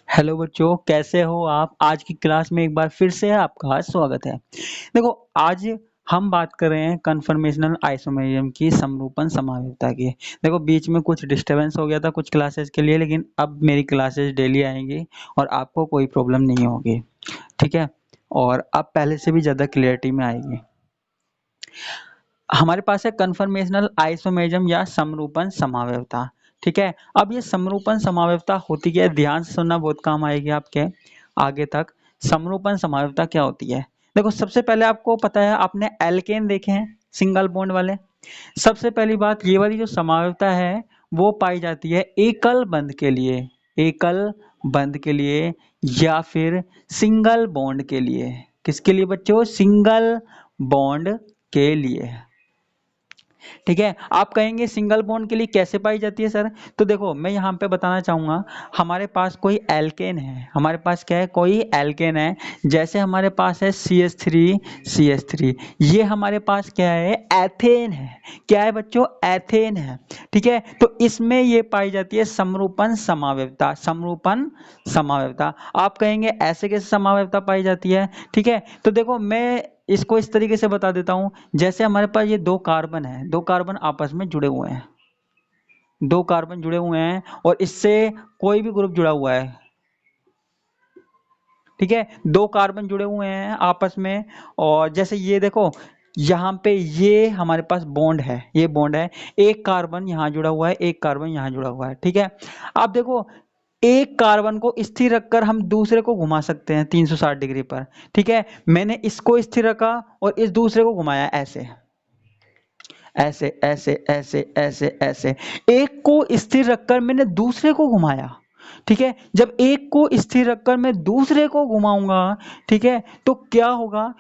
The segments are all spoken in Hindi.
हेलो बच्चों, कैसे हो आप? आज की क्लास में एक बार फिर से आपका स्वागत है। देखो, आज हम बात कर रहे हैं कन्फर्मेशनल आइसोमेरिज्म की समरूपण समानुपातता की। देखो, बीच में कुछ डिस्टरबेंस हो गया था कुछ क्लासेस के लिए, लेकिन अब मेरी क्लासेस डेली आएंगी और आपको कोई प्रॉब्लम नहीं होगी, ठीक है? और अब पहले से भी ज़्यादा क्लियरिटी में आएगी। हमारे पास है कन्फर्मेशनल आइसोमेरिज्म या समरूपण समावयवता, ठीक है? अब ये समरूपण समावयवता होती क्या है, ध्यान से सुनना, बहुत काम आएगी आपके आगे तक। समरूपण समावयवता क्या होती है? देखो, सबसे पहले आपको पता है, आपने एल्केन देखे हैं सिंगल बॉन्ड वाले। सबसे पहली बात, ये वाली जो समावयवता है वो पाई जाती है एकल बंध के लिए, एकल बंध के लिए या फिर सिंगल बॉन्ड के लिए। किसके लिए बच्चों? सिंगल बॉन्ड के लिए, ठीक है? आप कहेंगे सिंगल बॉन्ड के लिए कैसे पाई जाती है सर? तो देखो, मैं यहाँ पे बताना चाहूंगा, हमारे पास कोई एल्केन है, हमारे पास क्या है, कोई एल्केन है। जैसे हमारे पास है CH3, ये हमारे पास क्या है, एथेन है। क्या है बच्चों? एथेन है, ठीक है? तो इसमें ये पाई जाती है समरूपण समावयवता, समरूपण समावयवता। आप कहेंगे ऐसे कैसे समावयवता पाई जाती है, ठीक है? तो देखो, मैं इसको इस तरीके से बता देता हूं। जैसे हमारे पास ये दो कार्बन है, दो कार्बन आपस में जुड़े हुए हैं, दो कार्बन जुड़े हुए हैं और इससे कोई भी ग्रुप जुड़ा हुआ है, ठीक है? दो कार्बन जुड़े हुए हैं आपस में, और जैसे ये देखो, यहाँ पे ये हमारे पास बॉन्ड है, ये बॉन्ड है, एक कार्बन यहाँ जुड़ा हुआ है, एक कार्बन यहाँ जुड़ा हुआ है, ठीक है? आप देखो, एक कार्बन को स्थिर रखकर हम दूसरे को घुमा सकते हैं 360 डिग्री पर, ठीक है? मैंने इसको स्थिर रखा और इस दूसरे को घुमाया ऐसे ऐसे ऐसे ऐसे ऐसे ऐसे। एक को स्थिर रखकर मैंने दूसरे को घुमाया, ठीक है? जब एक को स्थिर रखकर मैं दूसरे को घुमाऊंगा, ठीक है, तो क्या होगा?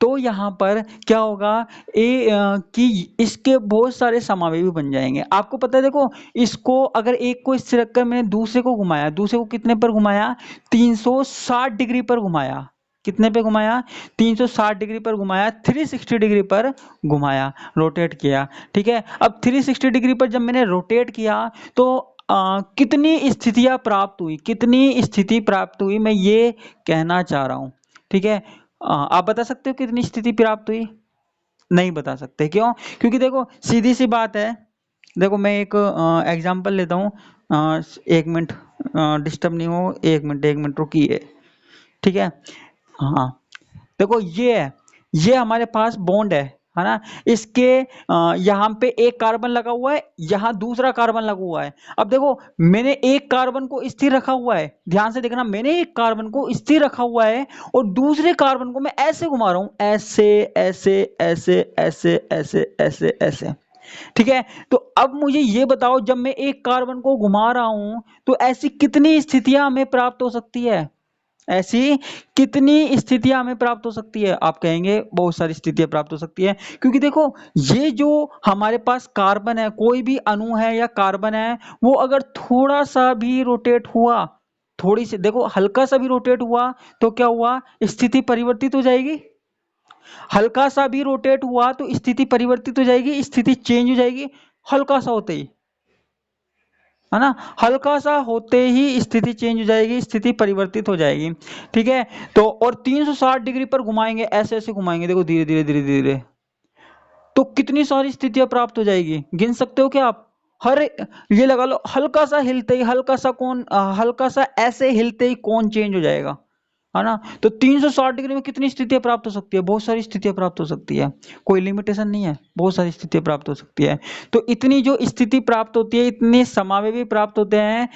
तो यहाँ पर क्या होगा, कि इसके बहुत सारे समावेशी बन जाएंगे। आपको पता है, देखो, इसको अगर एक को स्थिर रखकर मैंने दूसरे को घुमाया, दूसरे को कितने पर घुमाया? 360 डिग्री पर घुमाया। कितने पे घुमाया? 360 डिग्री पर घुमाया, 360 डिग्री पर घुमाया, रोटेट किया, ठीक है? अब 360 डिग्री पर जब मैंने रोटेट किया तो कितनी स्थितियां प्राप्त हुई, कितनी स्थिति प्राप्त हुई, मैं ये कहना चाह रहा हूं, ठीक है? आप बता सकते हो कितनी स्थिति प्राप्त हुई? नहीं बता सकते, क्यों? क्योंकि देखो, सीधी सी बात है। देखो, मैं एक एग्जांपल लेता हूँ। एक मिनट, डिस्टर्ब नहीं हो, एक मिनट रुकिए, ठीक है? हाँ, देखो, ये हमारे पास बॉन्ड है ना? इसके यहाँ पे एक कार्बन लगा हुआ है, यहाँ दूसरा कार्बन लगा हुआ है। अब देखो, मैंने एक कार्बन को स्थिर रखा हुआ है, ध्यान से देखना, मैंने एक कार्बन को स्थिर रखा हुआ है और दूसरे कार्बन को मैं ऐसे घुमा रहा हूं, ऐसे ऐसे ऐसे ऐसे ऐसे ऐसे ऐसे, ठीक है? तो अब मुझे ये बताओ, जब मैं एक कार्बन को घुमा रहा हूं तो ऐसी कितनी स्थितियां हमें प्राप्त हो सकती है? ऐसी कितनी स्थितियां हमें प्राप्त हो सकती है? आप कहेंगे बहुत सारी स्थितियां प्राप्त हो सकती है, क्योंकि देखो, ये जो हमारे पास कार्बन है, कोई भी अणु है या कार्बन है, वो अगर थोड़ा सा भी रोटेट हुआ, थोड़ी सी, देखो, हल्का सा भी रोटेट हुआ तो क्या हुआ? स्थिति परिवर्तित हो जाएगी। हल्का सा भी रोटेट हुआ तो स्थिति परिवर्तित हो जाएगी, स्थिति चेंज हो जाएगी, हल्का सा होते ही, है ना? हल्का सा होते ही स्थिति चेंज हो जाएगी, स्थिति परिवर्तित हो जाएगी, ठीक है? तो और 360 डिग्री पर घुमाएंगे, ऐसे ऐसे घुमाएंगे, देखो, धीरे धीरे धीरे धीरे, तो कितनी सारी स्थितियां प्राप्त हो जाएगी, गिन सकते हो क्या आप? हर ये लगा लो, हल्का सा हिलते ही, हल्का सा ऐसे हिलते ही कौन चेंज हो जाएगा, है ना? तो 360 डिग्री में कितनी स्थितियां प्राप्त हो सकती है? बहुत सारी स्थितियां प्राप्त हो सकती है, कोई लिमिटेशन नहीं है, बहुत सारी स्थितियां प्राप्त हो सकती है। तो इतनी जो स्थिति प्राप्त होती है, इतने समावेशी प्राप्त होते हैं,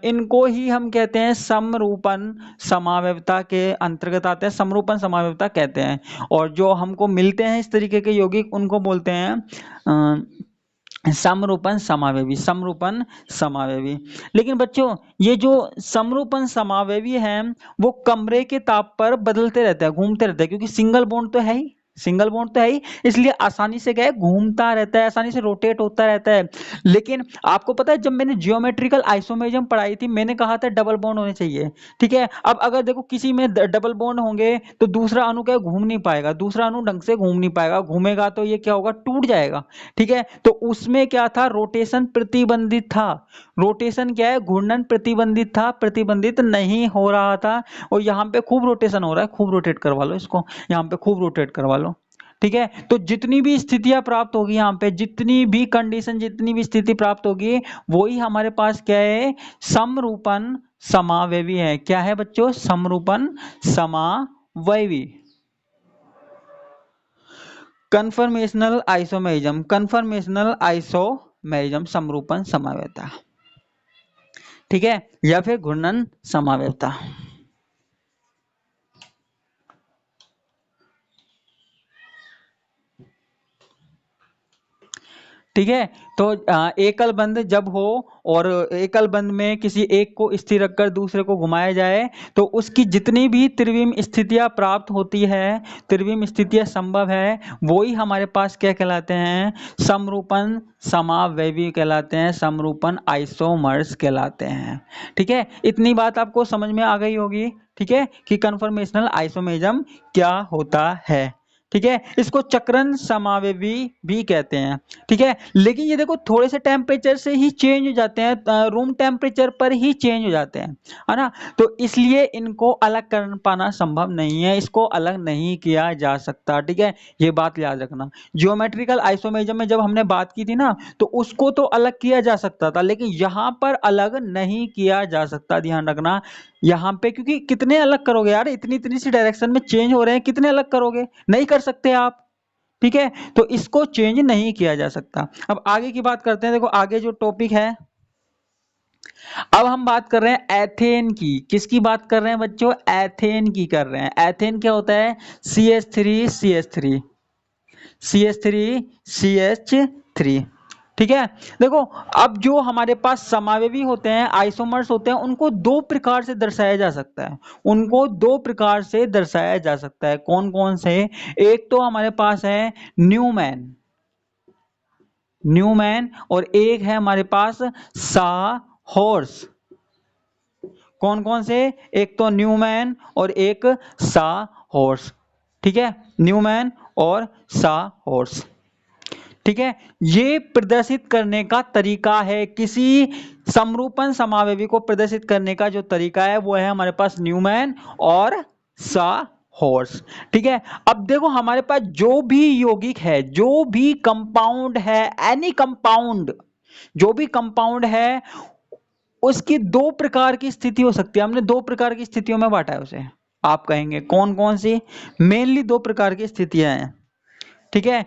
इनको ही हम कहते हैं समरूपण समावयवता के अंतर्गत आते हैं, समरूपण समावयवता कहते हैं। और जो हमको मिलते हैं इस तरीके के यौगिक, उनको बोलते हैं समरूपण समावयवी, समरूपण समावयवी। लेकिन बच्चों, ये जो समरूपण समावयवी हैं, वो कमरे के ताप पर बदलते रहते हैं, घूमते रहते हैं, क्योंकि सिंगल बॉन्ड तो है ही, सिंगल बॉन्ड तो है ही, इसलिए आसानी से क्या है, घूमता रहता है, आसानी से रोटेट होता रहता है। लेकिन आपको पता है, जब मैंने जियोमेट्रिकल आइसोमेरिज्म पढ़ाई थी, मैंने कहा था डबल बॉन्ड होने चाहिए। ठीक है, अब अगर देखो किसी में डबल बॉन्ड होंगे तो दूसरा अणु क्या घूम नहीं पाएगा, दूसरा अणु ढंग से घूम नहीं पाएगा, घूमेगा तो ये क्या होगा, टूट जाएगा। ठीक है, तो उसमें क्या था, रोटेशन प्रतिबंधित था। रोटेशन क्या है, घूर्णन प्रतिबंधित था, प्रतिबंधित नहीं हो रहा था। और यहाँ पे खूब रोटेशन हो रहा है, खूब रोटेट करवा लो इसको, यहाँ पे खूब रोटेट करवा लो। ठीक है, तो जितनी भी स्थितियां प्राप्त होगी यहाँ पे, जितनी भी कंडीशन, जितनी भी स्थिति प्राप्त होगी, वही हमारे पास क्या है, समरूपण समावयवी है। क्या है बच्चों, समरूपण समावयवी। कन्फर्मेशनल आइसोमेरिज्म, कन्फर्मेशनल आइसोमेरिज्म समरूपण समावयवता। ठीक है, या फिर घूर्णन समावयवता। ठीक है, तो एकल बंद जब हो और एकल बंद में किसी एक को स्थिर रखकर दूसरे को घुमाया जाए, तो उसकी जितनी भी त्रिविम स्थितियां प्राप्त होती है, त्रिविम स्थितियां संभव है, वो ही हमारे पास क्या कहलाते हैं, समरूपण समावयवी कहलाते हैं, समरूपण आइसोमर्स कहलाते हैं। ठीक है, इतनी बात आपको समझ में आ गई होगी। ठीक है, कि कन्फर्मेशनल आइसोमेरिज्म क्या होता है। ठीक है, इसको चक्रण समावयवी भी कहते हैं। ठीक है, लेकिन ये देखो थोड़े से टेम्परेचर से ही चेंज हो जाते हैं, रूम टेम्परेचर पर ही चेंज हो जाते हैं, है ना। तो इसलिए इनको अलग कर पाना संभव नहीं है, इसको अलग नहीं किया जा सकता। ठीक है, ये बात याद रखना। जियोमेट्रिकल आइसोमेरिज्म में जब हमने बात की थी ना, तो उसको तो अलग किया जा सकता था, लेकिन यहाँ पर अलग नहीं किया जा सकता, ध्यान रखना। यहाँ पे क्योंकि कितने अलग करोगे यार, इतनी इतनी सी डायरेक्शन में चेंज हो रहे हैं, कितने अलग करोगे, नहीं कर सकते आप। ठीक है, तो इसको चेंज नहीं किया जा सकता। अब आगे की बात करते हैं, देखो आगे जो टॉपिक है, अब हम बात कर रहे हैं एथेन की। किसकी बात कर रहे हैं बच्चों, एथेन की कर रहे हैं। एथेन क्या होता है, CH3 CH3 ठीक है, देखो अब जो हमारे पास समावयवी होते हैं, आइसोमर्स होते हैं, उनको दो प्रकार से दर्शाया जा सकता है, उनको दो प्रकार से दर्शाया जा सकता है। कौन कौन से, एक तो हमारे पास है न्यूमैन, न्यूमैन, और एक है हमारे पास साहॉर्स। कौन कौन से, एक तो न्यूमैन और एक साहॉर्स। ठीक है, न्यूमैन और साहॉर्स। ठीक है, ये प्रदर्शित करने का तरीका है, किसी समरूपण समावयवी को प्रदर्शित करने का जो तरीका है वो है हमारे पास न्यूमैन और साहॉर्स। ठीक है, अब देखो हमारे पास जो भी यौगिक है, जो भी कंपाउंड है, एनी कंपाउंड, जो भी कंपाउंड है, उसकी दो प्रकार की स्थिति हो सकती है। हमने दो प्रकार की स्थितियों में बांटा है उसे। आप कहेंगे कौन कौन सी, मेनली दो प्रकार की स्थितियां हैं। ठीक है,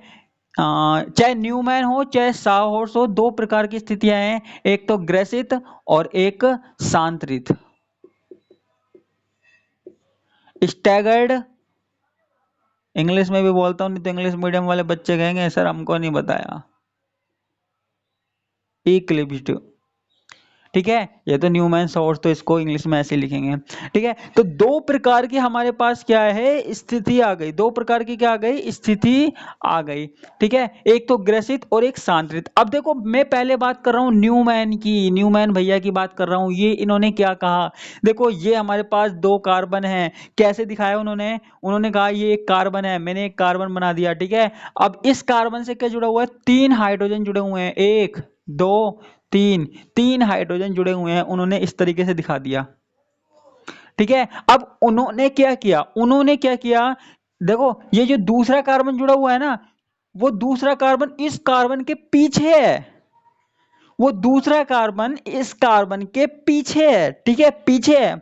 चाहे न्यूमैन हो चाहे साहॉर्स हो, दो प्रकार की स्थितियां हैं, एक तो ग्रेसित और एक सांत्रित। स्टैगर्ड इंग्लिश में भी बोलता हूं, नहीं तो इंग्लिश मीडियम वाले बच्चे कहेंगे सर हमको नहीं बताया। इक्लिप्स्ड। ठीक है, ये तो न्यूमैन सोर्स, तो इसको इंग्लिश में ऐसे लिखेंगे। ठीक है, तो दो प्रकार की हमारे पास क्या है, स्थिति आ गई, दो प्रकार की क्या आ गई, स्थिति आ गई। ठीक है, एक तो ग्रसित और एक सांत्रित। अब देखो मैं पहले बात कर रहा हूं न्यूमैन की, न्यूमैन भैया की बात कर रहा हूं। ये इन्होंने क्या कहा, देखो ये हमारे पास दो कार्बन है, कैसे दिखाया उन्होंने, उन्होंने कहा ये एक कार्बन है, मैंने एक कार्बन बना दिया। ठीक है, अब इस कार्बन से क्या जुड़ा हुआ है, तीन हाइड्रोजन जुड़े हुए हैं, एक दो तीन, तीन हाइड्रोजन जुड़े हुए हैं, उन्होंने इस तरीके से दिखा दिया। ठीक है, अब उन्होंने क्या किया, उन्होंने क्या किया, देखो ये जो दूसरा कार्बन जुड़ा हुआ है ना, वो दूसरा कार्बन इस कार्बन के पीछे है, वो दूसरा कार्बन इस कार्बन के पीछे है। ठीक है, पीछे है,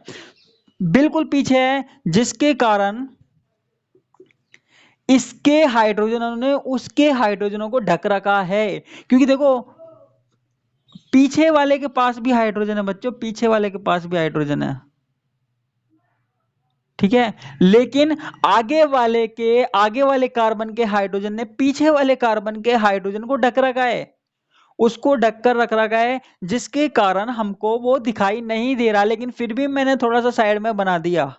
बिल्कुल पीछे है, जिसके कारण इसके हाइड्रोजनों ने उसके हाइड्रोजनों को ढक रखा है। क्योंकि देखो पीछे वाले के पास भी हाइड्रोजन है बच्चों, पीछे वाले के पास भी हाइड्रोजन है। ठीक है, लेकिन आगे वाले कार्बन के हाइड्रोजन ने पीछे वाले कार्बन के हाइड्रोजन को ढक रखा है, उसको ढककर रख रखा है, जिसके कारण हमको वो दिखाई नहीं दे रहा, लेकिन फिर भी मैंने थोड़ा सा साइड में बना दिया।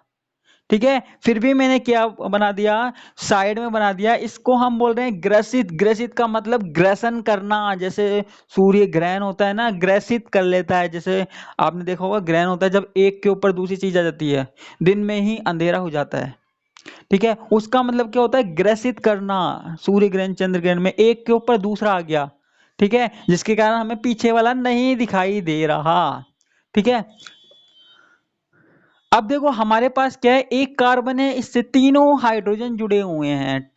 ठीक है, फिर भी मैंने क्या बना दिया, साइड में बना दिया। इसको हम बोल रहे हैं ग्रसित। ग्रसित का मतलब ग्रसन करना, जैसे सूर्य ग्रहण होता है ना, ग्रसित कर लेता है। जैसे आपने देखा होगा ग्रहण होता है जब एक के ऊपर दूसरी चीज आ जाती है, दिन में ही अंधेरा हो जाता है। ठीक है, उसका मतलब क्या होता है, ग्रसित करना। सूर्य ग्रहण चंद्र ग्रहण में एक के ऊपर दूसरा आ गया, ठीक है, जिसके कारण हमें पीछे वाला नहीं दिखाई दे रहा। ठीक है, अब देखो हमारे पास क्या है, एक कार्बन है, इससे तीनों हाइड्रोजन जुड़े हुए हैं।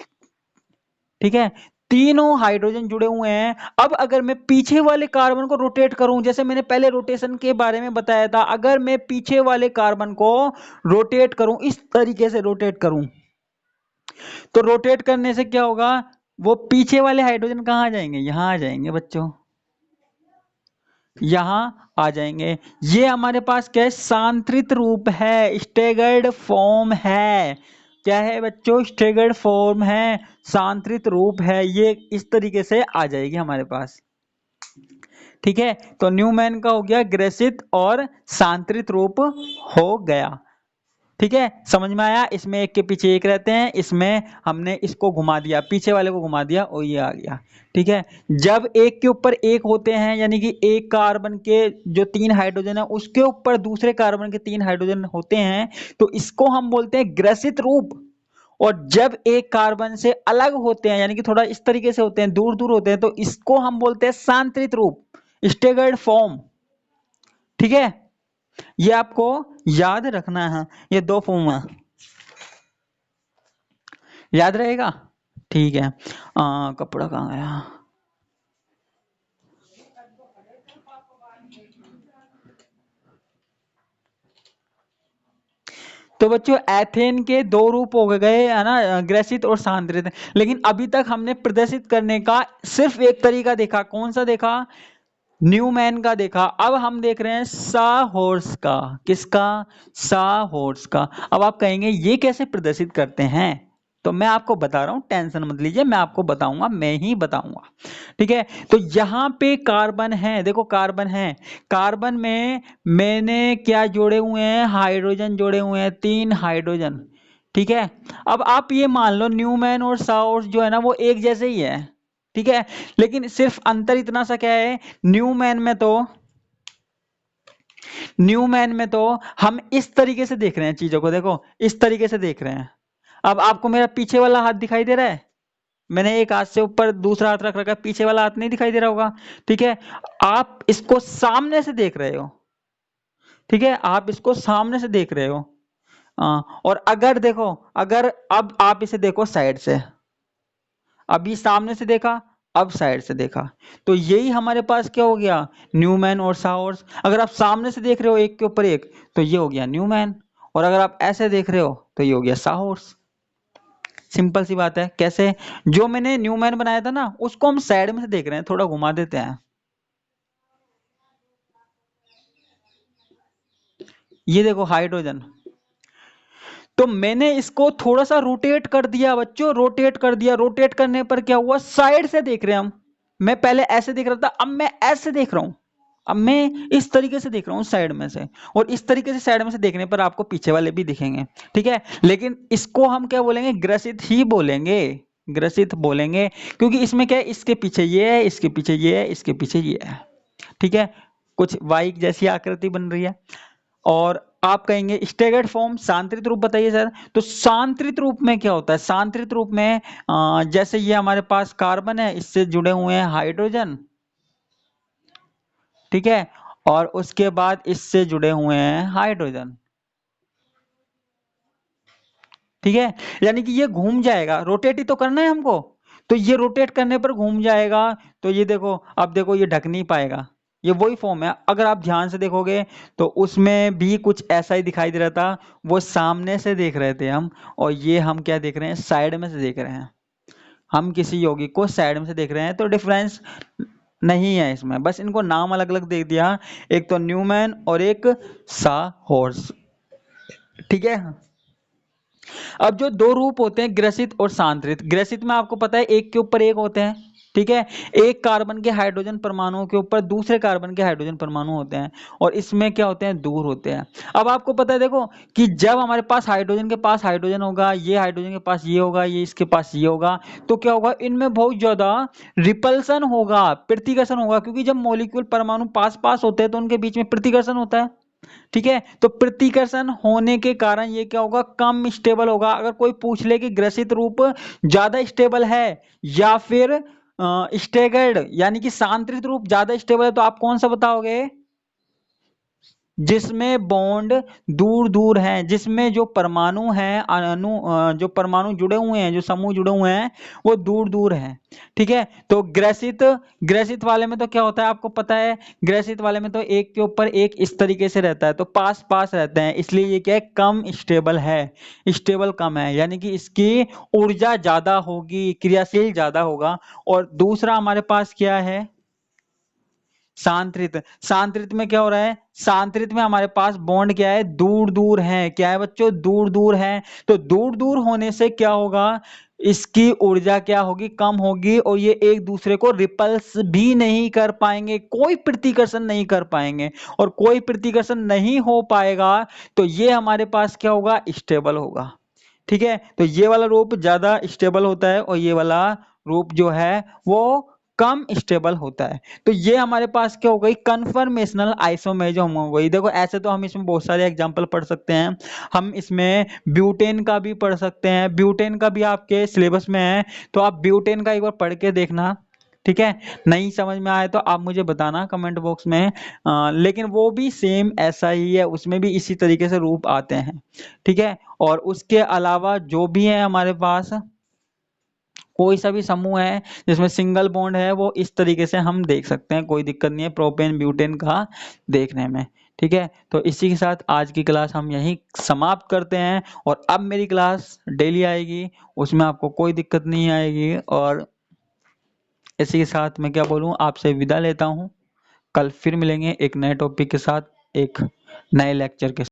ठीक है, तीनों हाइड्रोजन जुड़े हुए हैं। अब अगर मैं पीछे वाले कार्बन को रोटेट करूं, जैसे मैंने पहले रोटेशन के बारे में बताया था, अगर मैं पीछे वाले कार्बन को रोटेट करूं, इस तरीके से रोटेट करूं, तो रोटेट करने से क्या होगा, वो पीछे वाले हाइड्रोजन कहां आ जाएंगे, यहां आ जाएंगे बच्चों, यहां आ जाएंगे। ये हमारे पास क्या है, सांत्रित रूप है, स्टेगर्ड फॉर्म है। क्या है बच्चों, स्टेगर्ड फॉर्म है, सांत्रित रूप है। ये इस तरीके से आ जाएगी हमारे पास। ठीक है, तो न्यूमैन का हो गया ग्रसित और सांत्रित रूप हो गया। ठीक है, समझ में आया। इसमें एक के पीछे एक रहते हैं, इसमें हमने इसको घुमा दिया, पीछे वाले को घुमा दिया और ये आ गया। ठीक है, जब एक के ऊपर एक होते हैं, यानी कि एक कार्बन के जो 3 हाइड्रोजन है उसके ऊपर दूसरे कार्बन के 3 हाइड्रोजन होते हैं, तो इसको हम बोलते हैं ग्रसित रूप। और जब एक कार्बन से अलग होते हैं, यानी कि थोड़ा इस तरीके से होते हैं, दूर दूर होते हैं, तो इसको हम बोलते हैं सांत्रित रूप, स्टेगर्ड फॉर्म। ठीक है, ये आपको याद रखना है, ये 2 फॉर्म है, याद रहेगा। ठीक है, कपड़ा कहाँ गया। तो बच्चों एथेन के 2 रूप हो गए है ना, ग्रसित और सांद्रित। लेकिन अभी तक हमने प्रदर्शित करने का सिर्फ एक तरीका देखा, कौन सा देखा, न्यूमैन का देखा। अब हम देख रहे हैं साहॉर्स का। किसका, साहॉर्स का। अब आप कहेंगे ये कैसे प्रदर्शित करते हैं, तो मैं आपको बता रहा हूं, टेंशन मत लीजिए, मैं आपको बताऊंगा, मैं ही बताऊंगा। ठीक है, तो यहां पे कार्बन है, देखो कार्बन है, कार्बन में मैंने क्या जोड़े हुए हैं, हाइड्रोजन जोड़े हुए हैं, 3 हाइड्रोजन। ठीक है, अब आप ये मान लो न्यूमैन और साहॉर्स जो है ना वो एक जैसे ही है। ठीक है, लेकिन सिर्फ अंतर इतना सा क्या है, न्यूमैन में तो हम इस तरीके से देख रहे हैं चीजों को, देखो इस तरीके से देख रहे हैं। अब आपको मेरा पीछे वाला हाथ दिखाई दे रहा है, मैंने एक हाथ से ऊपर दूसरा हाथ रख रखा है, पीछे वाला हाथ नहीं दिखाई दे रहा होगा। ठीक है, आप इसको सामने से देख रहे हो। ठीक है, आप इसको सामने से देख रहे हो। और अगर देखो, अगर अब आप इसे देखो साइड से, अभी सामने से देखा, अब साइड से देखा, तो यही हमारे पास क्या हो गया, न्यूमैन और साहॉर्स। अगर आप सामने से देख रहे हो एक के ऊपर एक, तो ये हो गया न्यूमैन, और अगर आप ऐसे देख रहे हो तो ये हो गया साहॉर्स। सिंपल सी बात है। कैसे, जो मैंने न्यूमैन बनाया था ना उसको हम साइड में से देख रहे हैं, थोड़ा घुमा देते हैं। ये देखो हाइड्रोजन, तो मैंने इसको थोड़ा सा रोटेट कर दिया बच्चों, रोटेट कर दिया। रोटेट करने पर क्या हुआ, साइड से देख रहे हैं हम। मैं पहले ऐसे देख रहा था, अब मैं ऐसे देख रहा हूं, अब मैं इस तरीके से देख रहा हूं साइड में से। और इस तरीके से साइड में से देखने पर आपको पीछे वाले भी दिखेंगे। ठीक है, लेकिन इसको हम क्या बोलेंगे, ग्रसित ही बोलेंगे, ग्रसित बोलेंगे, क्योंकि इसमें क्या है, इसके पीछे ये है, इसके पीछे ये है, इसके पीछे ये है। ठीक है, कुछ वाई जैसी आकृति बन रही है। और आप कहेंगे स्टेगर्ड फॉर्म, सांत्रित रूप बताइए सर। तो सांत्रित रूप में क्या होता है, सांत्रित रूप में जैसे ये हमारे पास कार्बन है, इससे जुड़े हुए हैं हाइड्रोजन। ठीक है, और उसके बाद इससे जुड़े हुए हैं हाइड्रोजन। ठीक है, यानी कि ये घूम जाएगा, रोटेट ही तो करना है हमको, तो ये रोटेट करने पर घूम जाएगा। तो ये देखो, अब देखो ये ढक नहीं पाएगा, ये वही फॉर्म है। अगर आप ध्यान से देखोगे तो उसमें भी कुछ ऐसा ही दिखाई दे रहा था, वो सामने से देख रहे थे हम, और ये हम क्या देख रहे हैं, साइड में से देख रहे हैं। हम किसी यौगिक को साइड में से देख रहे हैं, तो डिफरेंस नहीं है इसमें, बस इनको नाम अलग अलग दे दिया, एक तो न्यूमैन और एक साहॉर्स। ठीक है, अब जो 2 रूप होते हैं ग्रसित और सांत्रित, ग्रसित में आपको पता है एक के ऊपर एक होते हैं, ठीक है। एक कार्बन के हाइड्रोजन परमाणुओं के ऊपर दूसरे कार्बन के हाइड्रोजन परमाणु होते हैं और इसमें क्या होते हैं, दूर होते हैं। अब आपको पता है देखो कि जब हमारे पास हाइड्रोजन के पास हाइड्रोजन होगा, ये हाइड्रोजन के पास ये होगा, ये इसके पास ये होगा, तो क्या होगा, इनमें बहुत ज्यादा रिपल्सन होगा, प्रतिकर्षण होगा, क्योंकि जब मॉलिक्यूल परमाणु पास पास होते हैं तो उनके बीच में प्रतिकर्षण होता है। ठीक है, तो प्रतिकर्षण होने के कारण ये क्या होगा, कम स्टेबल होगा। अगर कोई पूछ ले कि ग्रसित रूप ज्यादा स्टेबल है या फिर स्टेगर्ड यानी कि सांतरित रूप ज्यादा स्टेबल है, तो आप कौन सा बताओगे, जिसमें बॉन्ड दूर दूर हैं, जिसमें जो परमाणु हैं, जो परमाणु जुड़े हुए हैं, जो समूह जुड़े हुए हैं, वो दूर दूर हैं। ठीक है, तो ग्रसित ग्रसित वाले में तो क्या होता है आपको पता है, ग्रसित वाले में तो एक के ऊपर एक इस तरीके से रहता है, तो पास पास रहते हैं, इसलिए ये क्या है, कम स्टेबल है, स्टेबल कम है, यानी कि इसकी ऊर्जा ज्यादा होगी, क्रियाशील ज्यादा होगा। और दूसरा हमारे पास क्या है, सांतरित। सांतरित में क्या हो रहा है, सांतरित में हमारे पास बॉन्ड क्या है, दूर दूर है, क्या है बच्चों, दूर दूर है। तो दूर दूर होने से क्या होगा, इसकी ऊर्जा क्या होगी, कम होगी, और ये एक दूसरे को रिपल्स भी नहीं कर पाएंगे, कोई प्रतिकर्षण नहीं कर पाएंगे, और कोई प्रतिकर्षण नहीं हो पाएगा तो ये हमारे पास क्या होगा, स्टेबल होगा। ठीक है, तो ये वाला रूप ज्यादा स्टेबल होता है और ये वाला रूप जो है वो कम स्टेबल होता है। तो ये हमारे पास क्या हो गई, कन्फर्मेशनल आइसोमेरिज्म हो गई। देखो ऐसे तो हम इसमें बहुत सारे एग्जांपल पढ़ सकते हैं, हम इसमें ब्यूटेन का भी पढ़ सकते हैं, ब्यूटेन का भी आपके सिलेबस में है, तो आप ब्यूटेन का एक बार पढ़ के देखना। ठीक है, नहीं समझ में आए तो आप मुझे बताना कमेंट बॉक्स में। लेकिन वो भी सेम ऐसा ही है, उसमें भी इसी तरीके से रूप आते हैं। ठीक है, और उसके अलावा जो भी है हमारे पास कोई सा भी समूह है जिसमें सिंगल बॉन्ड है, वो इस तरीके से हम देख सकते हैं, कोई दिक्कत नहीं है प्रोपेन ब्यूटेन का देखने में। ठीक है, तो इसी के साथ आज की क्लास हम यहीं समाप्त करते हैं, और अब मेरी क्लास डेली आएगी, उसमें आपको कोई दिक्कत नहीं आएगी। और इसी के साथ मैं क्या बोलूं, आपसे विदा लेता हूं। कल फिर मिलेंगे एक नए टॉपिक के साथ, एक नए लेक्चर के साथ।